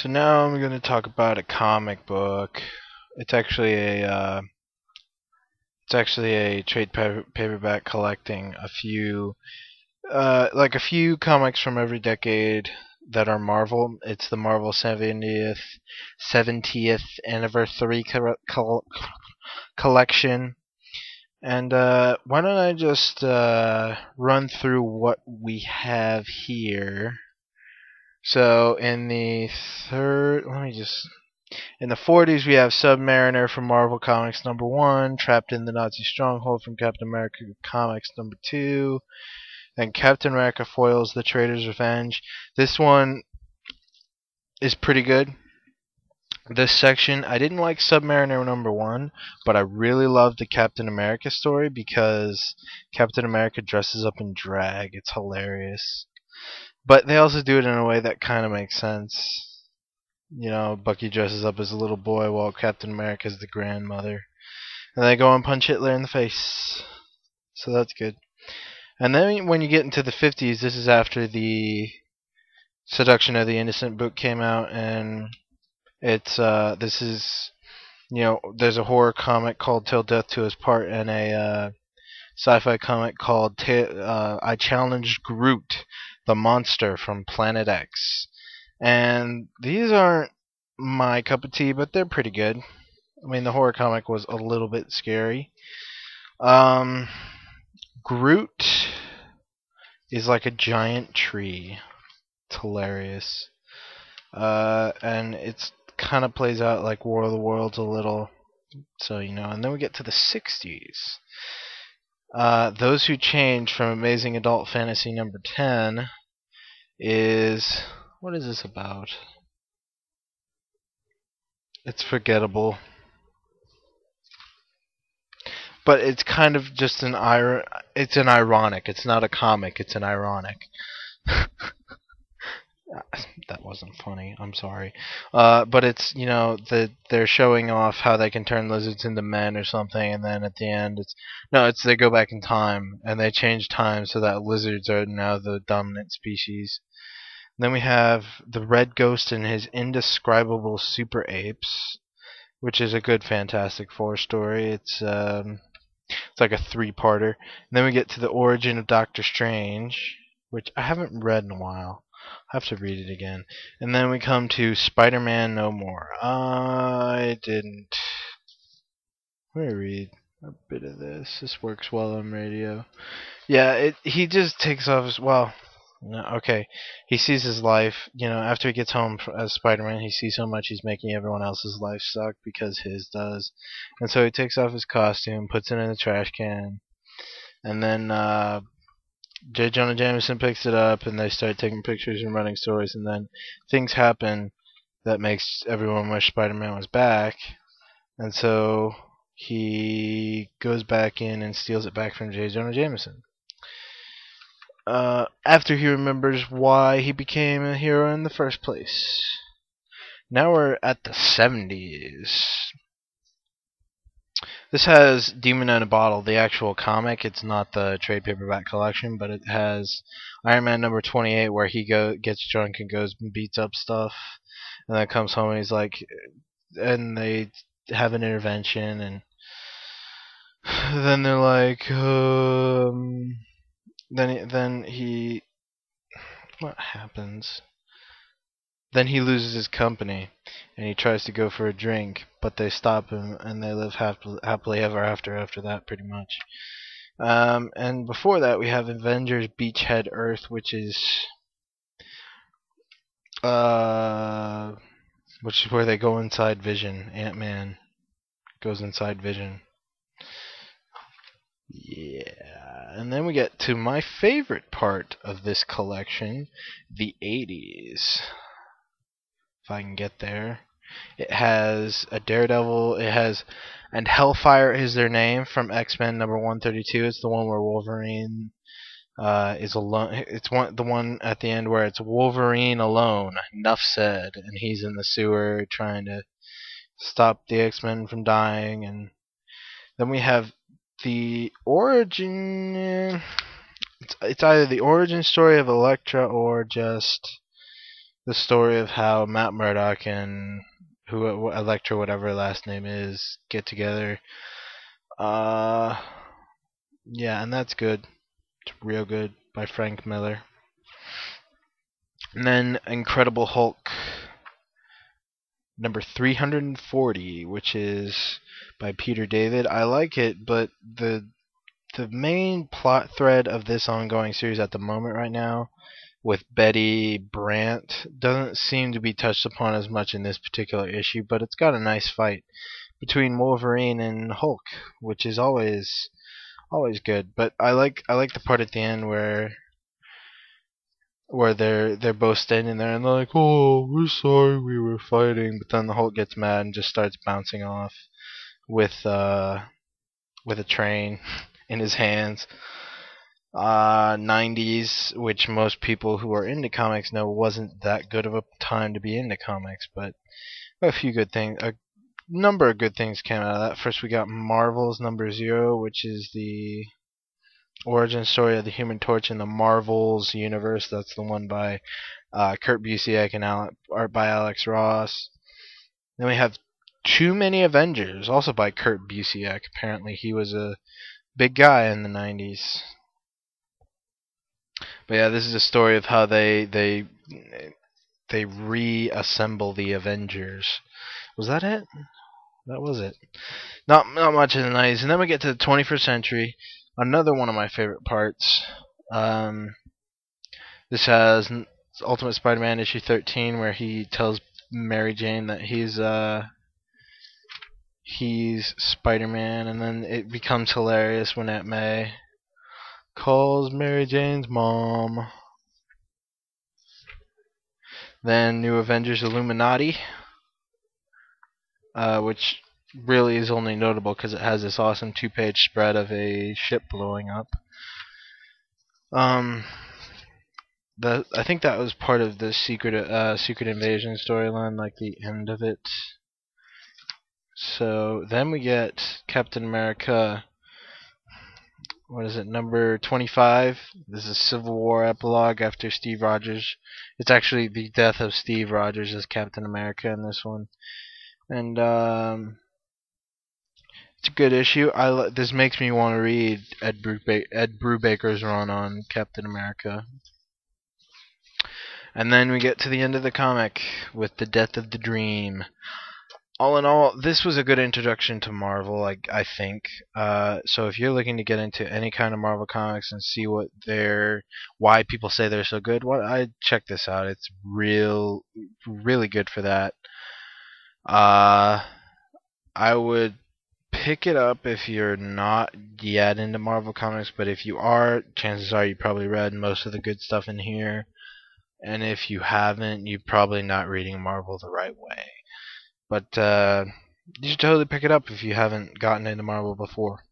So now I'm going to talk about a comic book. It's actually a trade paperback collecting a few comics from every decade that are Marvel. It's the Marvel 70th anniversary collection. And why don't I just run through what we have here? So in the third, let me just In the 40s, we have Submariner from Marvel Comics #1, Trapped in the Nazi Stronghold from Captain America Comics #2, and Captain America foils the Traitor's Revenge. This one is pretty good. This section, I didn't like Submariner #1, but I really loved the Captain America story because Captain America dresses up in drag. It's hilarious. But they also do it in a way that kind of makes sense. You know, Bucky dresses up as a little boy while Captain America's the grandmother. And they go and punch Hitler in the face. So that's good. And then when you get into the 50s, this is after the Seduction of the Innocent book came out, and there's a horror comic called Till Death Do Us Part, and a sci-fi comic called I Challenged Groot, the monster from Planet X. And these aren't my cup of tea, but they're pretty good. I mean, the horror comic was a little bit scary. Groot is like a giant tree. It's hilarious. And it's kind of plays out like War of the Worlds a little. So, and then we get to the 60s. Those Who Change from Amazing Adult Fantasy #10 is... What is this about? It's forgettable. But it's kind of just it's an ironic. It's not a comic, it's an ironic. That wasn't funny. I'm sorry. But it's, they're showing off how they can turn lizards into men or something, and then at the end it's they go back in time and they change time so that lizards are now the dominant species. Then we have the Red Ghost and his indescribable super apes, which is a good Fantastic Four story. It's like a 3-parter. And then we get to the origin of Doctor Strange, which I haven't read in a while. I'll have to read it again. And then we come to Spider-Man No More. I didn't. Let me read a bit of this. This works well on radio. Yeah, he just takes off his... Well, no, okay. He sees his life, after he gets home as Spider-Man, he sees how much he's making everyone else's life suck because his does. And so he takes off his costume, puts it in the trash can, and then J. Jonah Jameson picks it up, and they start taking pictures and running stories, and then things happen that makes everyone wish Spider-Man was back, and so he goes back in and steals it back from J. Jonah Jameson. After he remembers why he became a hero in the first place. Now we're at the 70s. This has Demon in a Bottle, the actual comic. It's not the trade paperback collection, but it has Iron Man #28, where he gets drunk and goes and beats up stuff, and then comes home and he's like, and they have an intervention, and then they're like, then he, what happens? Then he loses his company, and he tries to go for a drink, but they stop him, and they live happily ever after that, pretty much. And before that, we have Avengers Beachhead Earth, which is where they go inside Vision. Ant-Man goes inside Vision. Yeah, and then we get to my favorite part of this collection, the 80s. If I can get there. It has a Daredevil. And Hellfire is their name from X-Men #132. It's the one where Wolverine is alone. It's the one at the end where it's Wolverine alone. Enough said, and he's in the sewer trying to stop the X-Men from dying. And then we have the origin. It's either the origin story of Elektra or just the story of how Matt Murdock and who Elektra, whatever her last name is, get together. Uh, yeah, and that's good. It's real good by Frank Miller. And then Incredible Hulk number 340, which is by Peter David. I like it, but the main plot thread of this ongoing series at the moment right now with Betty Brant doesn't seem to be touched upon as much in this particular issue, but it's got a nice fight between Wolverine and Hulk, which is always good. But I like the part at the end where they're both standing there and they're like, "Oh, we're sorry we were fighting," but then the Hulk gets mad and just starts bouncing off with a train in his hands. 90s, which most people who are into comics know wasn't that good of a time to be into comics, but a few good things, a number of good things came out of that. First, we got Marvel's number 0, which is the origin story of the Human Torch in the Marvel's universe. That's the one by Kurt Busiek and art by Alex Ross. Then we have Too Many Avengers, also by Kurt Busiek. Apparently, he was a big guy in the 90s. But yeah, this is a story of how they reassemble the Avengers. Was that it? That was it. Not much in the 90s. And then we get to the 21st century. Another one of my favorite parts. This has Ultimate Spider-Man issue 13, where he tells Mary Jane that he's Spider-Man, and then it becomes hilarious when Aunt May calls Mary Jane's mom. Then New Avengers Illuminati, which really is only notable because it has this awesome 2-page spread of a ship blowing up. I think that was part of the Secret Invasion storyline, like the end of it. So then we get Captain America. What is it, number 25? This is a Civil War epilogue after Steve Rogers. It's actually the death of Steve Rogers as Captain America in this one. And it's a good issue. This makes me want to read Ed Brubaker's run on Captain America. And then we get to the end of the comic with the death of the Dream. All in all, this was a good introduction to Marvel, I think. So if you're looking to get into any kind of Marvel comics and see why people say they're so good, I check this out. It's really good for that. I would pick it up if you're not yet into Marvel comics, but if you are, chances are you probably read most of the good stuff in here. And if you haven't, you're probably not reading Marvel the right way. But you should totally pick it up if you haven't gotten into Marvel before.